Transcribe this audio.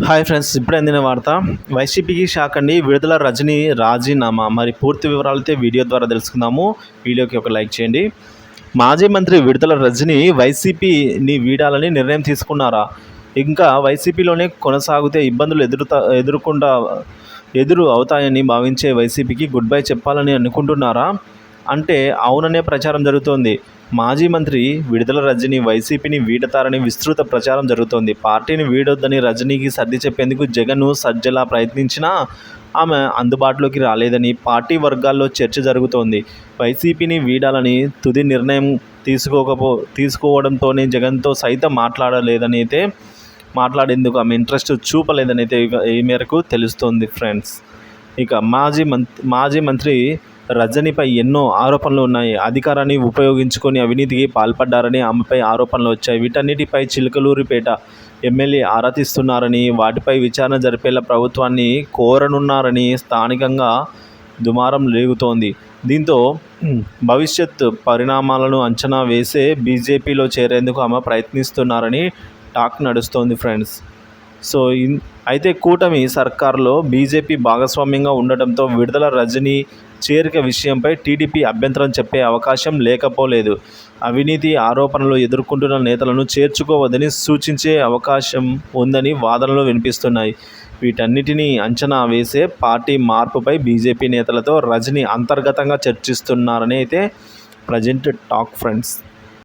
Hi friends, ఇప్పుడే అందిన వార్త. వైసీపీకి షాక్ అండి. విడుదల రజనీ రాజీనామా. మరి పూర్తి వివరాలైతే వీడియో ద్వారా తెలుసుకుందాము. వీడియోకి ఒక లైక్ చేయండి. మాజీ మంత్రి విడుదల రజనీ వైసీపీని వీడాలని నిర్ణయం తీసుకున్నారా? ఇంకా వైసీపీలోనే కొనసాగితే ఇబ్బందులు ఎదురు అవుతాయని భావించే వైసీపీకి గుడ్ బై చెప్పాలని అనుకుంటున్నారా అంటే అవుననే ప్రచారం జరుగుతోంది. మాజీ మంత్రి విడుదల రజనీ వైసీపీని వీడతారని విస్తృత ప్రచారం జరుగుతోంది. పార్టీని వీడొద్దని రజనీకి సర్ది చెప్పేందుకు జగన్ సజ్జలా ప్రయత్నించినా ఆమె అందుబాటులోకి రాలేదని పార్టీ వర్గాల్లో చర్చ జరుగుతోంది. వైసీపీని వీడాలని తుది నిర్ణయం తీసుకోవడంతోనే జగన్తో సైతం మాట్లాడేందుకు ఆమె ఇంట్రెస్ట్ చూపలేదని అయితే ఈ మేరకు తెలుస్తోంది ఫ్రెండ్స్. ఇక మాజీ మంత్రి రజనీపై ఎన్నో ఆరోపణలు ఉన్నాయి. అధికారాన్ని ఉపయోగించుకొని అవినీతికి పాల్పడ్డారని ఆమెపై ఆరోపణలు వచ్చాయి. వీటన్నిటిపై చిలకలూరిపేట ఎమ్మెల్యే ఆరా తీస్తున్నారని, వాటిపై విచారణ జరిపేలా ప్రభుత్వాన్ని కోరనున్నారని స్థానికంగా దుమారం రేగుతోంది. దీంతో భవిష్యత్ పరిణామాలను అంచనా వేసే బీజేపీలో చేరేందుకు ఆమె ప్రయత్నిస్తున్నారని టాక్ నడుస్తోంది ఫ్రెండ్స్. అయితే కూటమి సర్కార్లో బీజేపీ భాగస్వామ్యంగా ఉండటంతో విడుదల రజనీ చేరిక విషయంపై టీడీపీ అభ్యంతరం చెప్పే అవకాశం లేకపోలేదు. అవినీతి ఆరోపణలు ఎదుర్కొంటున్న నేతలను చేర్చుకోవద్దని సూచించే అవకాశం ఉందని వాదనలు వినిపిస్తున్నాయి. వీటన్నిటినీ అంచనా వేసే పార్టీ మార్పుపై బీజేపీ నేతలతో రజనీ అంతర్గతంగా చర్చిస్తున్నారని అయితే ప్రజెంట్ టాక్ ఫ్రెండ్స్.